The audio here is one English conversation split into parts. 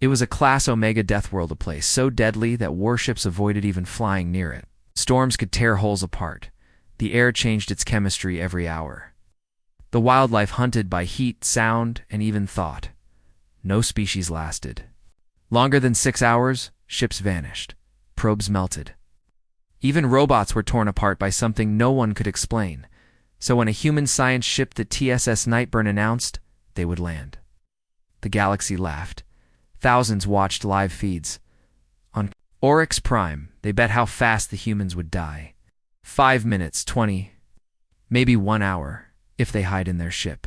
It was a Class Omega Deathworld, a place so deadly that warships avoided even flying near it. Storms could tear hulls apart. The air changed its chemistry every hour. The wildlife hunted by heat, sound, and even thought. No species lasted. Longer than 6 hours, ships vanished. Probes melted. Even robots were torn apart by something no one could explain. So when a human science ship, the TSS Nightburn, announced, they would land. The galaxy laughed. Thousands watched live feeds. On Oryx Prime, they bet how fast the humans would die. 5 minutes, 20, maybe 1 hour, if they hide in their ship.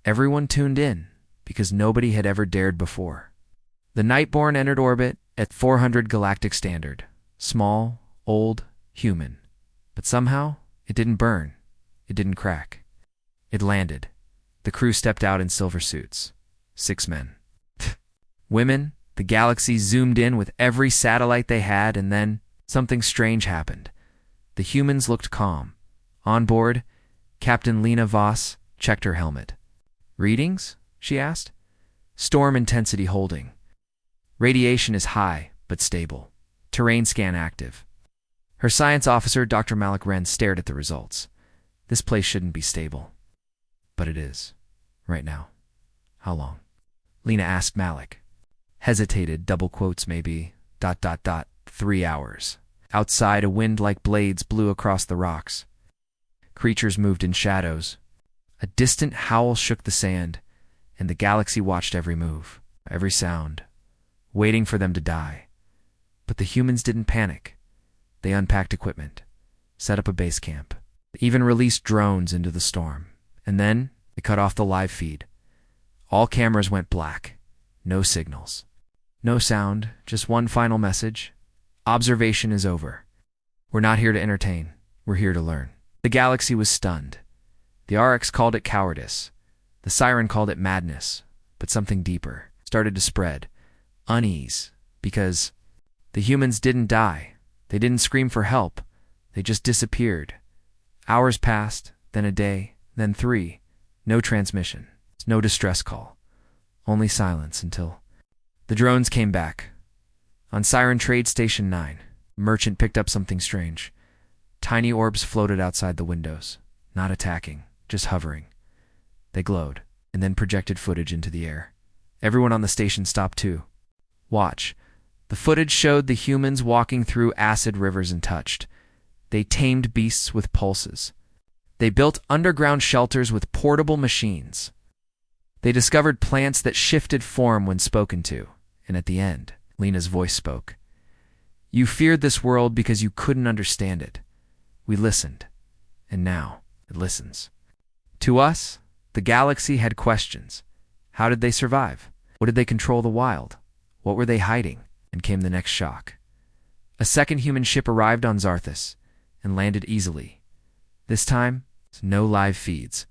Everyone tuned in, because nobody had ever dared before. The Nightborn entered orbit at 400 galactic standard. Small, old, human. But somehow, it didn't burn. It didn't crack. It landed. The crew stepped out in silver suits. 6 men. Women. The galaxy zoomed in with every satellite they had, and then something strange happened. The humans looked calm. On board, Captain Lena Voss checked her helmet. "Readings?" she asked. "Storm intensity holding. Radiation is high, but stable. Terrain scan active." Her science officer, Dr. Malik Wren, stared at the results. This place shouldn't be stable. But it is. Right now. How long? Lena asked Malik. Hesitated, double quotes maybe, ... 3 hours. Outside, a wind like blades blew across the rocks. Creatures moved in shadows. A distant howl shook the sand, and the galaxy watched every move, every sound, waiting for them to die. But the humans didn't panic. They unpacked equipment, set up a base camp, even released drones into the storm. And then they cut off the live feed. All cameras went black. No signals. No sound, just one final message. Observation is over. We're not here to entertain. We're here to learn. The galaxy was stunned. The RX called it cowardice. The siren called it madness. But something deeper started to spread. Unease. Because the humans didn't die. They didn't scream for help. They just disappeared. Hours passed, then a day, then 3. No transmission. No distress call. Only silence until the drones came back. On Siren Trade Station 9, a merchant picked up something strange. Tiny orbs floated outside the windows, not attacking, just hovering. They glowed, and then projected footage into the air. Everyone on the station stopped too. Watch. The footage showed the humans walking through acid rivers untouched. They tamed beasts with pulses. They built underground shelters with portable machines. They discovered plants that shifted form when spoken to. And at the end, Lena's voice spoke. "You feared this world because you couldn't understand it. We listened. And now it listens." To us, the galaxy had questions. How did they survive? What did they control the wild? What were they hiding? And came the next shock. A second human ship arrived on Zarthus and landed easily. This time, no live feeds,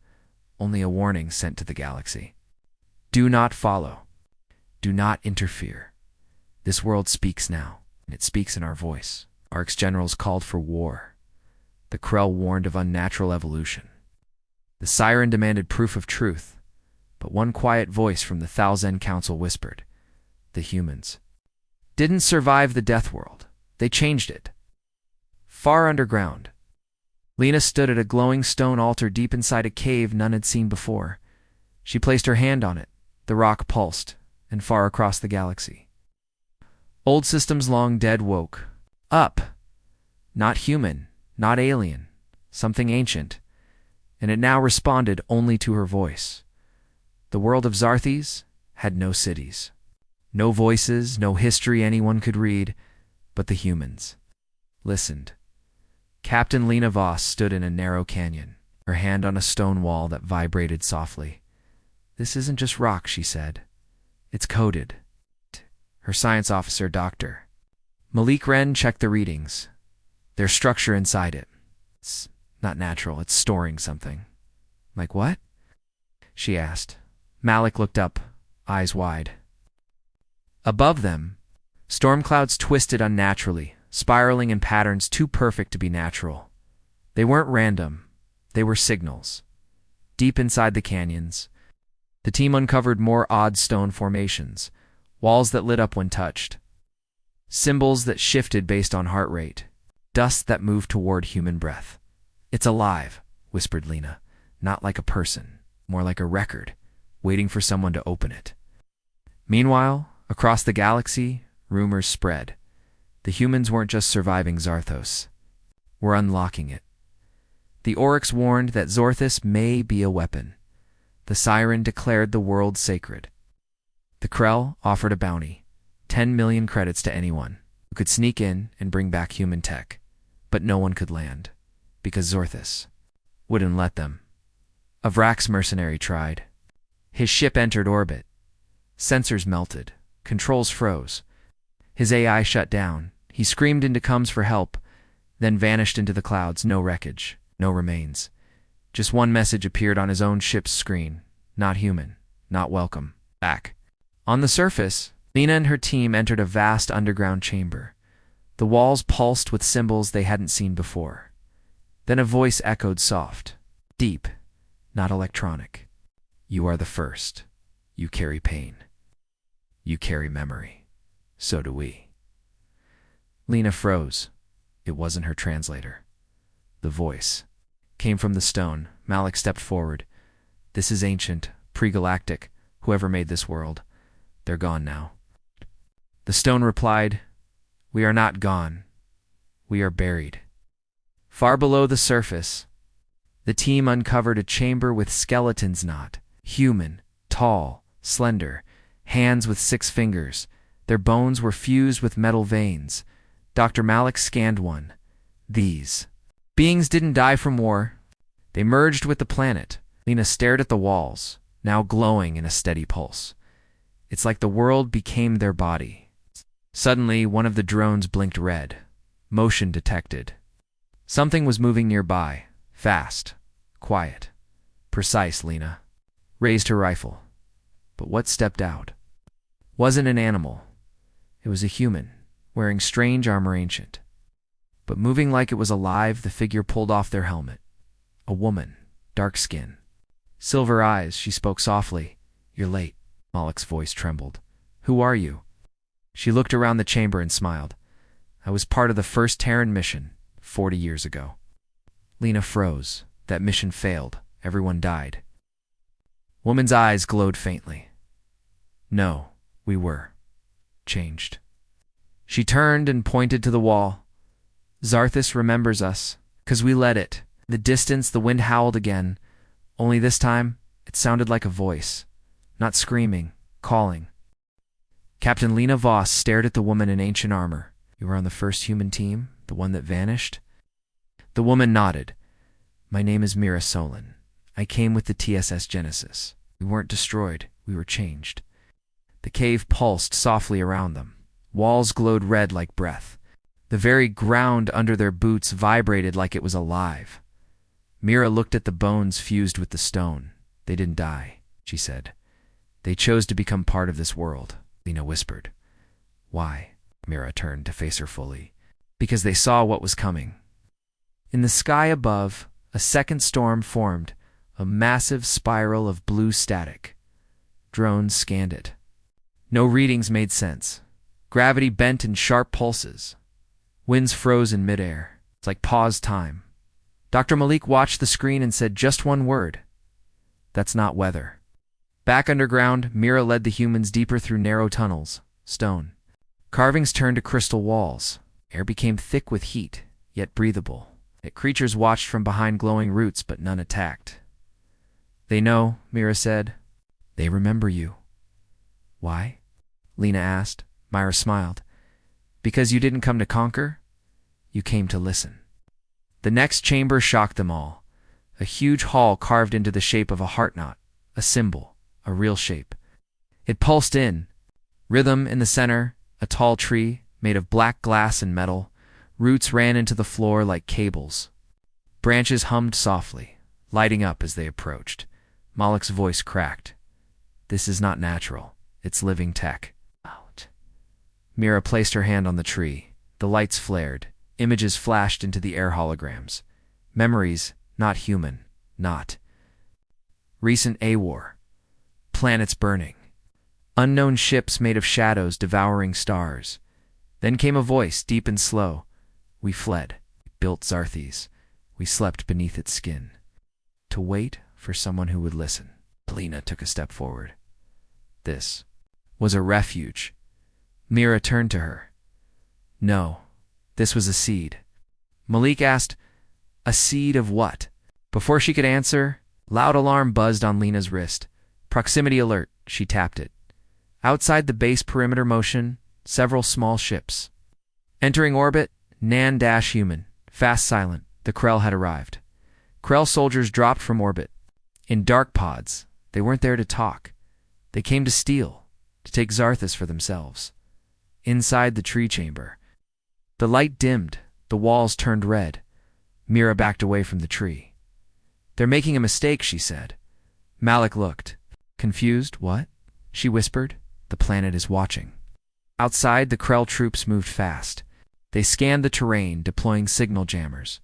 only a warning sent to the galaxy. Do not follow. Do not interfere. This world speaks now, and it speaks in our voice. Ark's generals called for war. The Krell warned of unnatural evolution. The siren demanded proof of truth, but one quiet voice from the Thalzen Council whispered, "The humans didn't survive the Deathworld. They changed it." Far underground, Lena stood at a glowing stone altar deep inside a cave none had seen before. She placed her hand on it. The rock pulsed, and far across the galaxy. Old systems long dead woke. Up. Not human, not alien, something ancient. And it now responded only to her voice. The world of Zarthes had no cities. No voices, no history anyone could read, but the humans listened. Captain Lena Voss stood in a narrow canyon, her hand on a stone wall that vibrated softly. "This isn't just rock," she said. "It's coded." Her science officer, Dr. Malik Wren, checked the readings. There's structure inside it. It's not natural. It's storing something. "Like what?" she asked. Malik looked up, eyes wide. Above them, storm clouds twisted unnaturally, spiraling in patterns too perfect to be natural. They weren't random. They were signals. Deep inside the canyons, the team uncovered more odd stone formations. walls that lit up when touched, symbols that shifted based on heart rate, dust that moved toward human breath. "It's alive," whispered Lena. "Not like a person, more like a record, waiting for someone to open it." Meanwhile, across the galaxy, rumors spread. The humans weren't just surviving Zarthos. We're unlocking it. The Orcs warned that Zorthus may be a weapon. The Siren declared the world sacred. The Krell offered a bounty, 10 million credits to anyone who could sneak in and bring back human tech. But no one could land, because Zorthus wouldn't let them. A Vrax mercenary tried. His ship entered orbit. Sensors melted. Controls froze. His AI shut down. He screamed into comms for help, then vanished into the clouds. No wreckage, no remains. Just one message appeared on his own ship's screen. Not human, not welcome, back. On the surface, Lena and her team entered a vast underground chamber. The walls pulsed with symbols they hadn't seen before. Then a voice echoed soft, deep, not electronic. "You are the first. You carry pain. You carry memory. So do we." Lena froze. It wasn't her translator. The voice came from the stone. Malik stepped forward. "This is ancient, pre-galactic, whoever made this world. They're gone now." The stone replied, "We are not gone. We are buried." Far below the surface, the team uncovered a chamber with skeletons, not human, tall, slender, hands with 6 fingers. Their bones were fused with metal veins. Dr. Malik scanned one. These beings didn't die from war. They merged with the planet. Lena stared at the walls, now glowing in a steady pulse. It's like the world became their body. Suddenly, one of the drones blinked red. Motion detected. Something was moving nearby. Fast. Quiet. Precise. Lena raised her rifle. But what stepped out wasn't an animal. It was a human, wearing strange armor, ancient. But moving like it was alive, the figure pulled off their helmet. A woman, dark skin, silver eyes. She spoke softly. "You're late." Malik's voice trembled. "Who are you?" She looked around the chamber and smiled. "I was part of the first Terran mission, 40 years ago." Lena froze. That mission failed. Everyone died. Woman's eyes glowed faintly. "No, we were changed." She turned and pointed to the wall. "Zarthus remembers us, 'cause we let it." In the distance, the wind howled again. Only this time, it sounded like a voice. Not screaming, calling. Captain Lena Voss stared at the woman in ancient armor. "You were on the first human team, the one that vanished?" The woman nodded. "My name is Mira Solon. I came with the TSS Genesis. We weren't destroyed, we were changed." The cave pulsed softly around them. Walls glowed red like breath. The very ground under their boots vibrated like it was alive. Mira looked at the bones fused with the stone. "They didn't die," she said. "They chose to become part of this world," Lena whispered. "Why?" Mira turned to face her fully. "Because they saw what was coming." In the sky above, a second storm formed, a massive spiral of blue static. Drones scanned it. No readings made sense. Gravity bent in sharp pulses. Winds froze in midair. It's like paused time. Dr. Malik watched the screen and said just one word. "That's not weather." Back underground, Mira led the humans deeper through narrow tunnels. Stone. Carvings turned to crystal walls. Air became thick with heat, yet breathable. Creatures watched from behind glowing roots, but none attacked. "They know," Mira said. "They remember you." "Why?" Lena asked. Myra smiled. "Because you didn't come to conquer. You came to listen." The next chamber shocked them all. A huge hall carved into the shape of a heart knot. A symbol. A real shape. It pulsed in. Rhythm in the center. A tall tree, made of black glass and metal. Roots ran into the floor like cables. Branches hummed softly, lighting up as they approached. Malik's voice cracked. "This is not natural. It's living tech." Out. Mira placed her hand on the tree. The lights flared. Images flashed into the air holograms. Memories, not human, not. Recent HFY War. Planets burning. Unknown ships made of shadows devouring stars. Then came a voice, deep and slow. We fled, built Zarthes. We slept beneath its skin. To wait for someone who would listen. Lena took a step forward. This was a refuge. Mira turned to her. No, this was a seed. Malik asked, a seed of what? Before she could answer, loud alarm buzzed on Lena's wrist. Proximity alert, she tapped it. Outside the base perimeter motion, several small ships. Entering orbit, Nan-human, fast silent, the Krell had arrived. Krell soldiers dropped from orbit. In dark pods, they weren't there to talk. They came to steal, to take Zarthus for themselves. Inside the tree chamber, the light dimmed, the walls turned red. Mira backed away from the tree. They're making a mistake, she said. Malik looked. Confused, what? She whispered. The planet is watching. Outside, the Krell troops moved fast. They scanned the terrain, deploying signal jammers.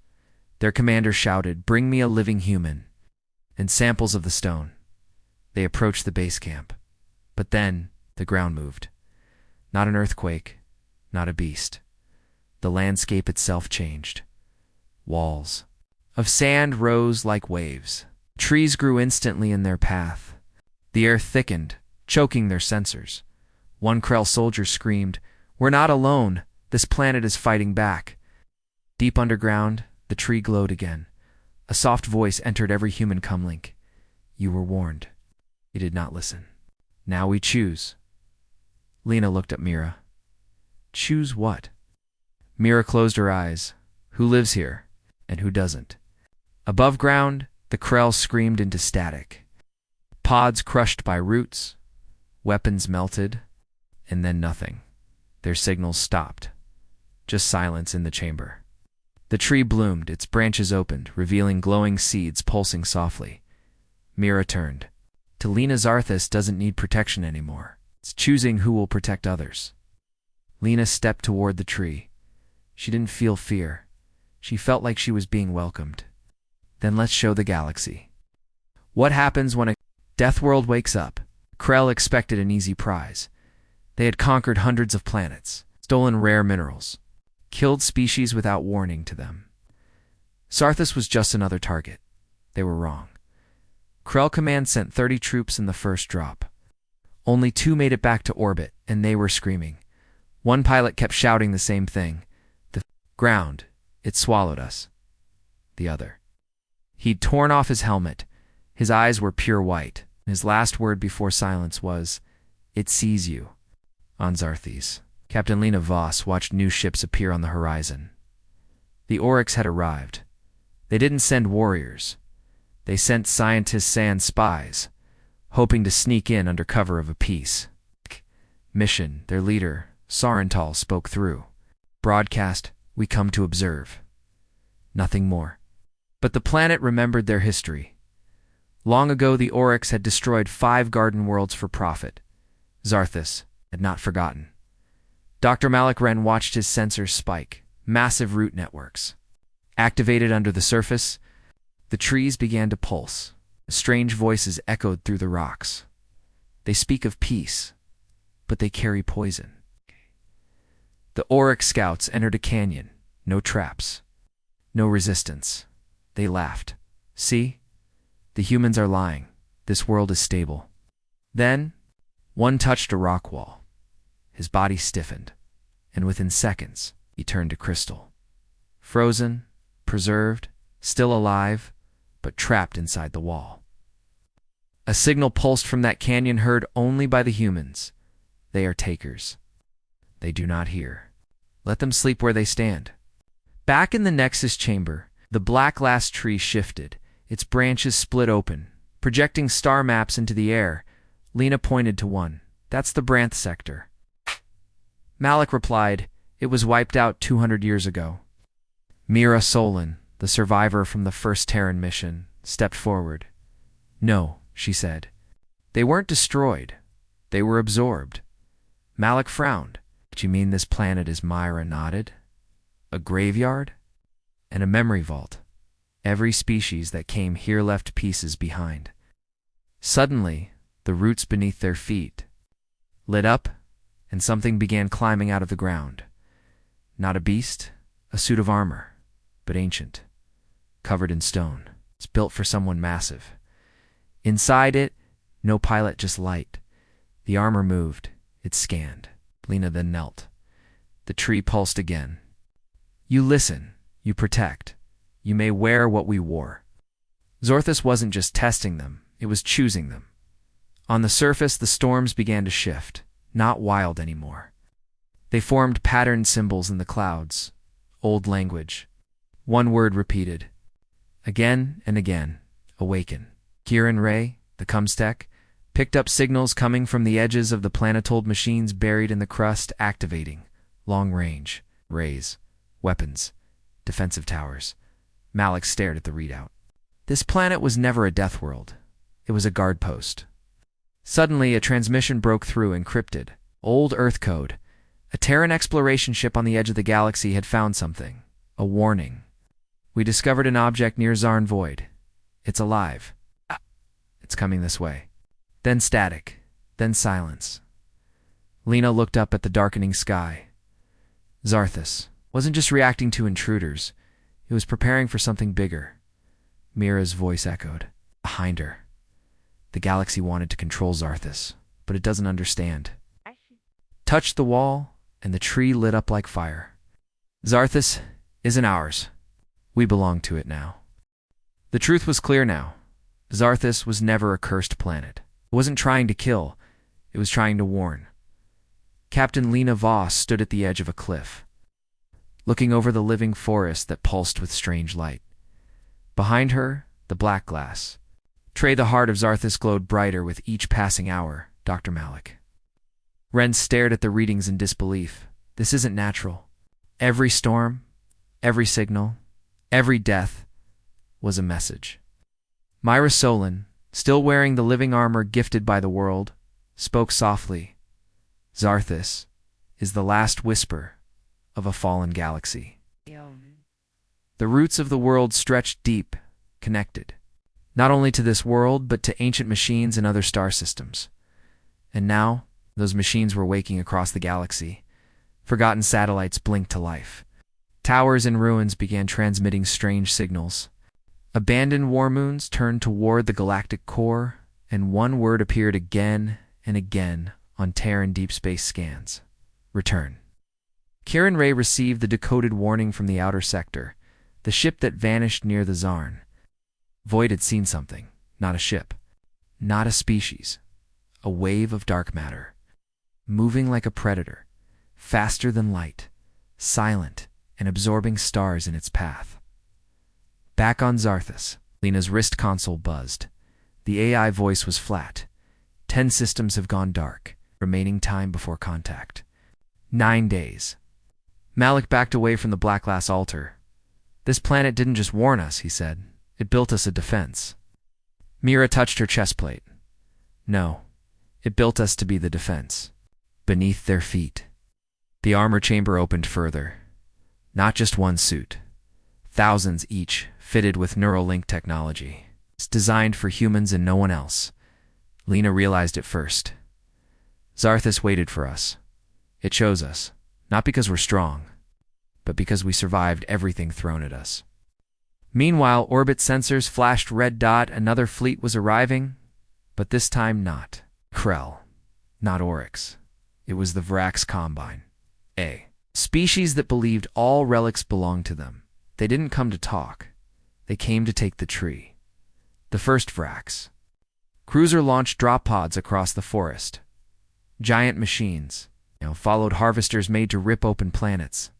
Their commander shouted, bring me a living human, and samples of the stone. They approached the base camp. But then, the ground moved. Not an earthquake, not a beast. The landscape itself changed. Walls of sand rose like waves. Trees grew instantly in their path. The air thickened, choking their sensors. One Krell soldier screamed, we're not alone. This planet is fighting back. Deep underground, the tree glowed again. A soft voice entered every human comlink. You were warned. You did not listen. Now we choose. Lena looked at Mira. Choose what? Mira closed her eyes. Who lives here, and who doesn't? Above ground, the Krell screamed into static. Pods crushed by roots, weapons melted, and then nothing. Their signals stopped. Just silence in the chamber. The tree bloomed, its branches opened, revealing glowing seeds pulsing softly. Mira turned. Lena, Zarthus doesn't need protection anymore. It's choosing who will protect others. Lena stepped toward the tree. She didn't feel fear. She felt like she was being welcomed. Then let's show the galaxy. What happens when a Deathworld wakes up? Krell expected an easy prize. They had conquered hundreds of planets, stolen rare minerals, killed species without warning to them. Zarthus was just another target. They were wrong. Krell Command sent 30 troops in the first drop. Only 2 made it back to orbit, and they were screaming. One pilot kept shouting the same thing. The ground, it swallowed us. The other. He'd torn off his helmet. His eyes were pure white. His last word before silence was, it sees you. On Zarthes, Captain Lena Voss watched new ships appear on the horizon. The Orcs had arrived. They didn't send warriors. They sent scientists and spies, hoping to sneak in under cover of a peace. Mission, their leader, Sarental, spoke through. Broadcast, we come to observe. Nothing more. But the planet remembered their history. Long ago, the Orcs had destroyed 5 garden worlds for profit. Zarthus had not forgotten. Dr. Malik Wren watched his sensors spike, massive root networks. Activated under the surface, the trees began to pulse. Strange voices echoed through the rocks. They speak of peace, but they carry poison. The Auric scouts entered a canyon. No traps. No resistance. They laughed. See? The humans are lying. This world is stable. Then, one touched a rock wall. His body stiffened, and within seconds, he turned to crystal. Frozen, preserved, still alive, but trapped inside the wall. A signal pulsed from that canyon heard only by the humans. They are takers. They do not hear. Let them sleep where they stand. Back in the Nexus chamber, the black glass tree shifted. Its branches split open, projecting star maps into the air. Lena pointed to one. That's the Branth sector. Malik replied, it was wiped out 200 years ago. Mira Solon, the survivor from the first Terran mission, stepped forward. No, she said. They weren't destroyed. They were absorbed. Malik frowned. Do you mean this planet is Myra nodded? A graveyard? And a memory vault. Every species that came here left pieces behind. Suddenly, the roots beneath their feet lit up, and something began climbing out of the ground. Not a beast, a suit of armor, but ancient, covered in stone. It's built for someone massive. Inside it, no pilot, just light. The armor moved. It scanned. Lena then knelt. The tree pulsed again. You listen. You protect. You may wear what we wore. Zarthus wasn't just testing them. It was choosing them. On the surface, the storms began to shift. Not wild anymore. They formed patterned symbols in the clouds. Old language. One word repeated. Again and again. Awaken. Kieran Ray, the Comstech, picked up signals coming from the edges of the planetoid machines buried in the crust, activating. Long range. Rays. Weapons. Defensive towers. Malik stared at the readout. This planet was never a death world. It was a guard post. Suddenly, a transmission broke through, encrypted. Old Earth code. A Terran exploration ship on the edge of the galaxy had found something. A warning. We discovered an object near Zarn Void. It's alive. It's coming this way. Then static. Then silence. Lena looked up at the darkening sky. Zarthus wasn't just reacting to intruders. It was preparing for something bigger. Mira's voice echoed. Behind her. The galaxy wanted to control Zarthus, but it doesn't understand. Touched the wall, and the tree lit up like fire. Zarthus isn't ours. We belong to it now. The truth was clear now. Zarthus was never a cursed planet. It wasn't trying to kill. It was trying to warn. Captain Lena Voss stood at the edge of a cliff, looking over the living forest that pulsed with strange light. Behind her, the black glass. Trey, the heart of Zarthus, glowed brighter with each passing hour. Dr. Malik. Ren stared at the readings in disbelief. This isn't natural. Every storm, every signal, every death was a message. Myra Solon, still wearing the living armor gifted by the world, spoke softly. Zarthus is the last whisper of a fallen galaxy. The roots of the world stretched deep, connected, not only to this world, but to ancient machines and other star systems. And now, those machines were waking across the galaxy. Forgotten satellites blinked to life. Towers in ruins began transmitting strange signals. Abandoned war moons turned toward the galactic core, and one word appeared again and again on Terran deep space scans. Return. Kieran Ray received the decoded warning from the outer sector, the ship that vanished near the Zarn. Void had seen something, not a ship, not a species, a wave of dark matter, moving like a predator, faster than light, silent, and absorbing stars in its path. Back on Zarthus, Lena's wrist console buzzed. The AI voice was flat. 10 systems have gone dark, remaining time before contact. 9 days. Malik backed away from the black glass altar. This planet didn't just warn us, he said. It built us a defense. Mira touched her chest plate. No, it built us to be the defense. Beneath their feet. The armor chamber opened further. Not just one suit. Thousands each, fitted with Neuralink technology. It's designed for humans and no one else. Lena realized it first. Zarthus waited for us. It chose us, not because we're strong, but because we survived everything thrown at us. Meanwhile, orbit sensors flashed red dot. Another fleet was arriving, but this time not Krell, not Oryx. It was the Vrax Combine, a species that believed all relics belonged to them. They didn't come to talk. They came to take the tree. The first Vrax. Cruiser-launched drop pods across the forest. Giant machines, followed harvesters made to rip open planets.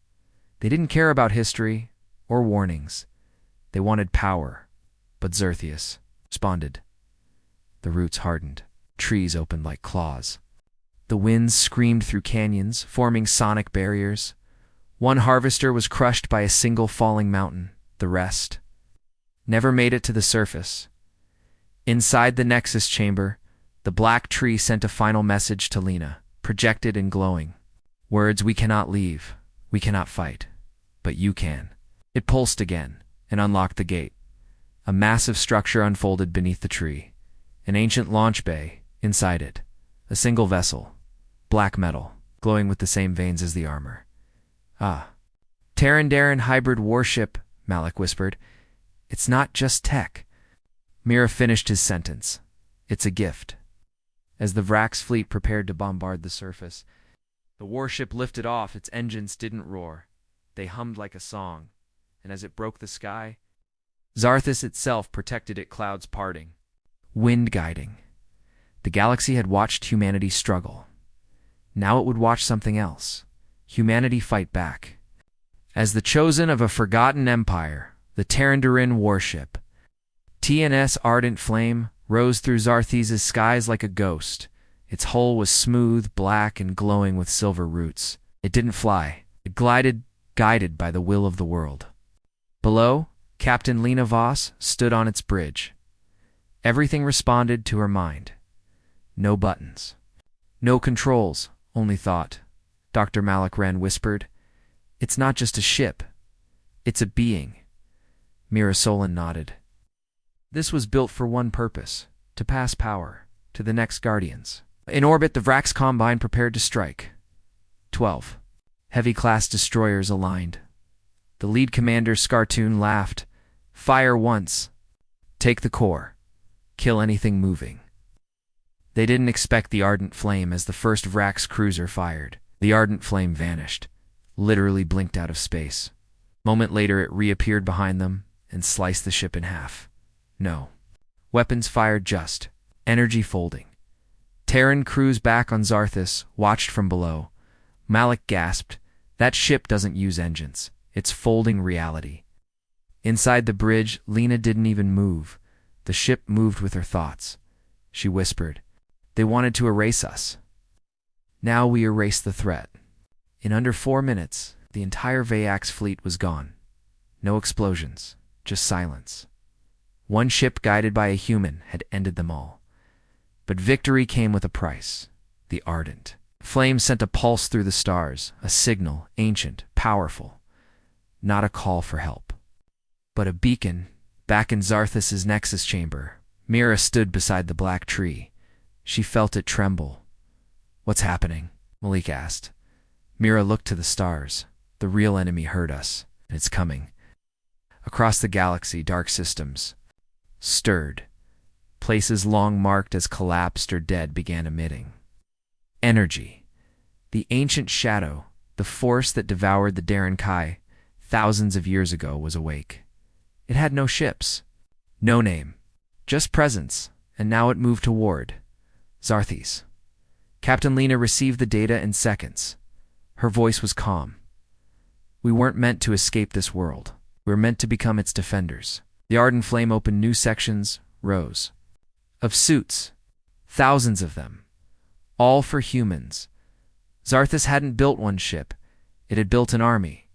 They didn't care about history or warnings. They wanted power, but Zarthus responded. The roots hardened. Trees opened like claws. The winds screamed through canyons, forming sonic barriers. One harvester was crushed by a single falling mountain. The rest never made it to the surface. Inside the Nexus chamber, the black tree sent a final message to Lena, projected and glowing. Words: we cannot leave, we cannot fight, but you can. It pulsed again and unlocked the gate. A massive structure unfolded beneath the tree. An ancient launch bay inside it. A single vessel. black metal, glowing with the same veins as the armor. Ah. Terran hybrid warship, Malik whispered. It's not just tech. Mira finished his sentence. It's a gift. As the Vrax fleet prepared to bombard the surface, the warship lifted off. Its engines didn't roar. They hummed like a song, and as it broke the sky, Zarthis itself protected it, clouds parting, wind guiding. The galaxy had watched humanity struggle. Now it would watch something else. Humanity fight back. As the chosen of a forgotten empire, the Terran warship, TNS Ardent Flame, rose through Zarthis' skies like a ghost. Its hull was smooth, black, and glowing with silver roots. It didn't fly. It glided, guided by the will of the world. Below, Captain Lena Voss stood on its bridge. Everything responded to her mind. No buttons. No controls, only thought. Dr. Malik Wren whispered, It's not just a ship. It's a being. Mira Solon nodded. This was built for one purpose, to pass power to the next Guardians. In orbit, the Vrax Combine prepared to strike. 12. Heavy-class destroyers aligned. The lead commander, Scartoon, laughed. Fire once. Take the core. Kill anything moving. They didn't expect the Ardent Flame as the first Vrax cruiser fired. The Ardent Flame vanished, literally blinked out of space. A moment later, it reappeared behind them and sliced the ship in half. No. Weapons fired just. Energy folding. Terran crews back on Zarthis watched from below. Malik gasped. That ship doesn't use engines. It's folding reality. Inside the bridge, Lena didn't even move. The ship moved with her thoughts. She whispered, They wanted to erase us. Now we erase the threat. In under 4 minutes, the entire Vayax fleet was gone. No explosions, just silence. One ship guided by a human had ended them all. But victory came with a price. The Ardent Flame sent a pulse through the stars, a signal, ancient, powerful. Not a call for help, but a beacon. Back in Zarthis' Nexus chamber, Mira stood beside the black tree. She felt it tremble. What's happening? Malik asked. Mira looked to the stars. The real enemy heard us, and it's coming. Across the galaxy, dark systems stirred. Places long marked as collapsed or dead began emitting energy. The ancient shadow, the force that devoured the Darren Kai thousands of years ago, was awake. It had no ships, no name, just presence, and now it moved toward Zarthis. Captain Lena received the data in seconds. Her voice was calm. We weren't meant to escape this world. We were meant to become its defenders. The Ardent Flame opened new sections, rows of suits, thousands of them, all for humans. Zarthis hadn't built one ship. It had built an army.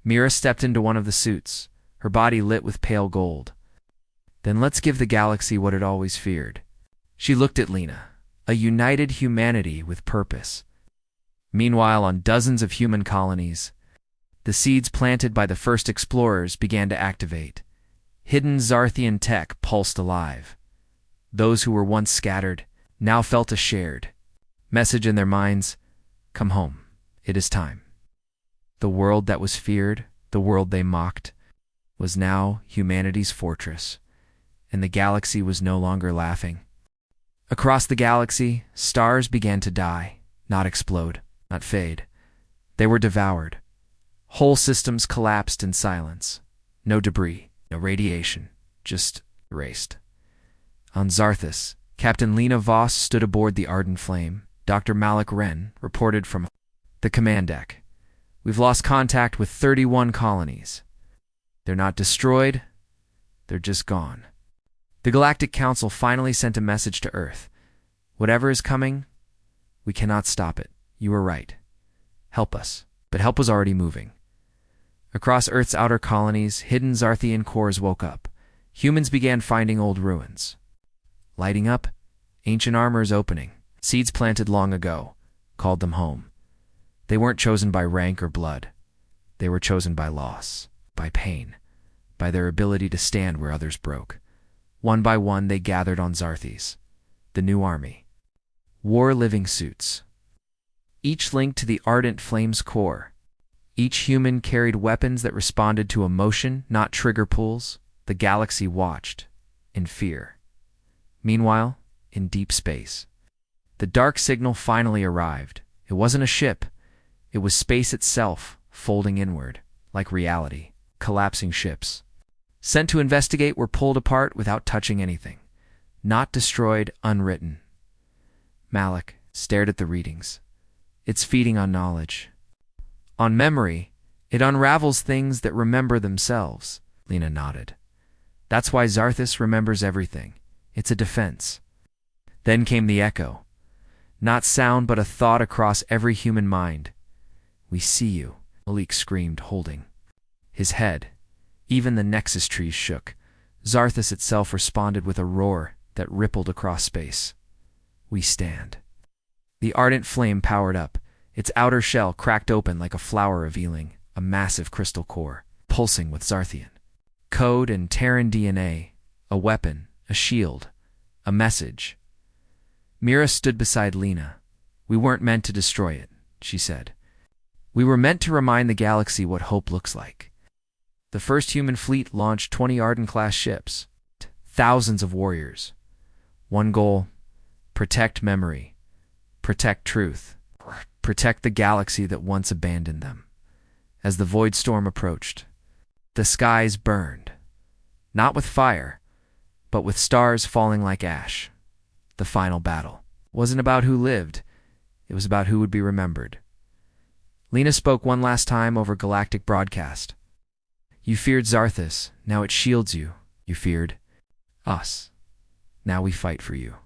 Mira stepped into one of the suits, her body lit with pale gold. Then let's give the galaxy what it always feared. She looked at Lena, a united humanity with purpose. Meanwhile, on dozens of human colonies, the seeds planted by the first explorers began to activate. Hidden Zarthian tech pulsed alive. Those who were once scattered now felt a shared message in their minds. Come home. It is time. The world that was feared, the world they mocked, was now humanity's fortress, and the galaxy was no longer laughing. Across the galaxy, stars began to die, not explode, not fade. They were devoured. Whole systems collapsed in silence. No debris, no radiation, just erased. On Zarthis, Captain Lena Voss stood aboard the Ardent Flame. Dr. Malik Wren reported from the command deck. We've lost contact with 31 colonies. They're not destroyed, they're just gone. The Galactic Council finally sent a message to Earth. Whatever is coming, we cannot stop it. You were right. Help us. But help was already moving. Across Earth's outer colonies, hidden Zarthian cores woke up. Humans began finding old ruins. Lighting up, ancient armors opening. Seeds planted long ago called them home. They weren't chosen by rank or blood. They were chosen by loss, by pain, by their ability to stand where others broke. One by one, they gathered on Zarthis, the new army. Wore living suits. each linked to the ardent flame's core. Each human carried weapons that responded to emotion, not trigger pulls. The galaxy watched, in fear. Meanwhile, in deep space, the dark signal finally arrived. It wasn't a ship. It was space itself, folding inward, like reality. Collapsing ships, sent to investigate, were pulled apart without touching anything. Not destroyed, unwritten. Malik stared at the readings. It's feeding on knowledge. On memory, it unravels things that remember themselves. Lena nodded. That's why Zarthus remembers everything. It's a defense. Then came the echo. Not sound, but a thought across every human mind. We see you, Malik screamed, holding his head. Even the nexus trees shook. Zarthus itself responded with a roar that rippled across space. We stand. The ardent flame powered up. Its outer shell cracked open like a flower, revealing a massive crystal core, pulsing with Zarthian code and Terran DNA, a weapon, a shield, a message. Mira stood beside Lena. We weren't meant to destroy it, she said. We were meant to remind the galaxy what hope looks like. The first human fleet launched 20 Arden-class ships, thousands of warriors. One goal: protect memory, protect truth, protect the galaxy that once abandoned them. As the void storm approached, the skies burned, not with fire, but with stars falling like ash. The final battle wasn't about who lived, it was about who would be remembered. Lena spoke one last time over galactic broadcast. You feared Zarthus, now it shields you. You feared us. Now we fight for you.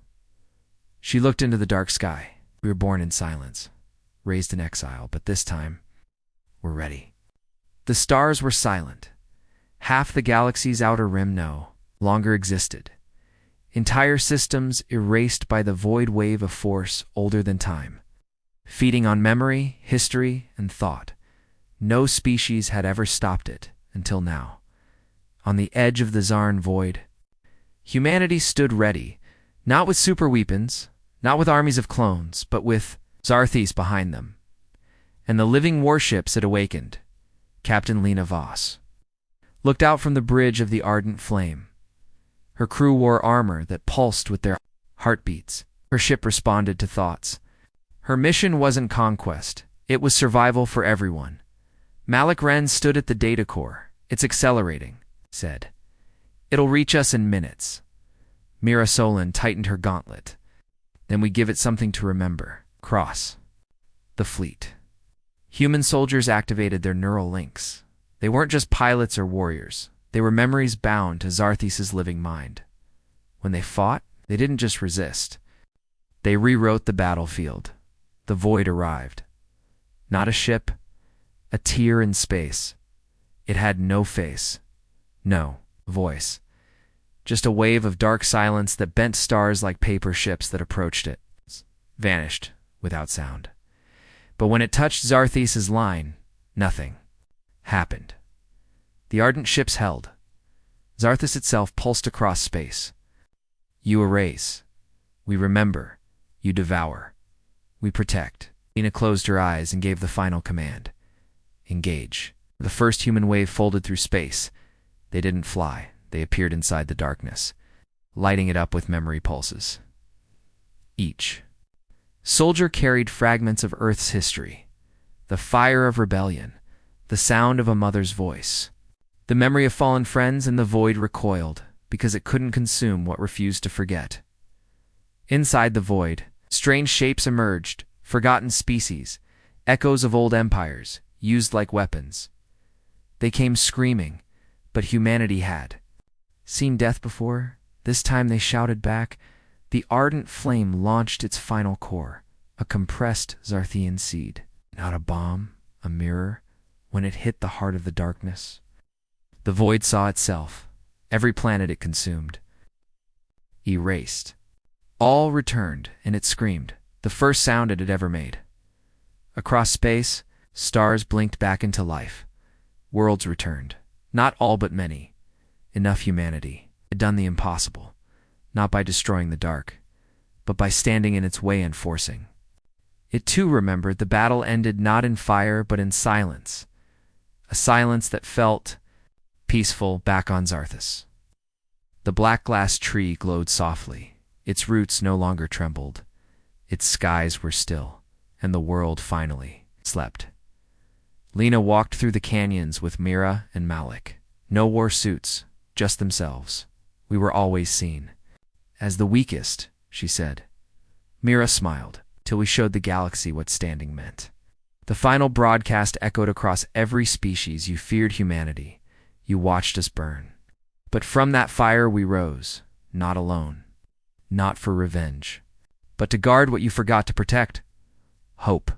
She looked into the dark sky. We were born in silence, raised in exile, but this time, we're ready. The stars were silent. Half the galaxy's outer rim no longer existed. Entire systems erased by the void wave of force older than time. Feeding on memory, history, and thought. No species had ever stopped it until now. On the edge of the Zarn void, humanity stood ready, not with super weapons, not with armies of clones, but with Zarthis behind them. And the living warships had awakened. Captain Lena Voss looked out from the bridge of the ardent flame. Her crew wore armor that pulsed with their heartbeats. Her ship responded to thoughts. Her mission wasn't conquest. It was survival for everyone. Malik Wren stood at the data core. It's accelerating, said. It'll reach us in minutes. Mira Solon tightened her gauntlet. Then we give it something to remember. Cross the fleet. Human soldiers activated their neural links. They weren't just pilots or warriors. They were memories bound to Zarthis' living mind. When they fought, they didn't just resist. They rewrote the battlefield. The void arrived. Not a ship, a tear in space. It had no face, no voice. Just a wave of dark silence that bent stars like paper ships that approached it. Vanished without sound. But when it touched Zarthis' line, nothing happened. The ardent ships held. Zarthus itself pulsed across space. You erase. We remember. You devour. We protect. Lena closed her eyes and gave the final command. Engage. The first human wave folded through space. They didn't fly. They appeared inside the darkness, lighting it up with memory pulses. Each soldier carried fragments of Earth's history. The fire of rebellion. The sound of a mother's voice. The memory of fallen friends, and the void recoiled because it couldn't consume what refused to forget. Inside the void, strange shapes emerged, forgotten species, echoes of old empires, used like weapons. They came screaming, but humanity had seen death before. This time they shouted back. The ardent flame launched its final core, a compressed Zarthian seed. Not a bomb, a mirror. When it hit the heart of the darkness, the void saw itself, every planet it consumed. Erased. All returned, and it screamed, the first sound it had ever made. Across space, stars blinked back into life. Worlds returned. Not all but many. Enough humanity had done the impossible, not by destroying the dark, but by standing in its way and forcing It too remembered the battle ended not in fire but in silence, a silence that felt peaceful back on Zarthus. The black glass tree glowed softly. Its roots no longer trembled. Its skies were still, and the world finally slept. Lena walked through the canyons with Mira and Malik. No war suits, just themselves. We were always seen as the weakest, she said. Mira smiled, till we showed the galaxy what standing meant. The final broadcast echoed across every species. You feared humanity. You watched us burn. But from that fire we rose, not alone, not for revenge, but to guard what you forgot to protect: hope.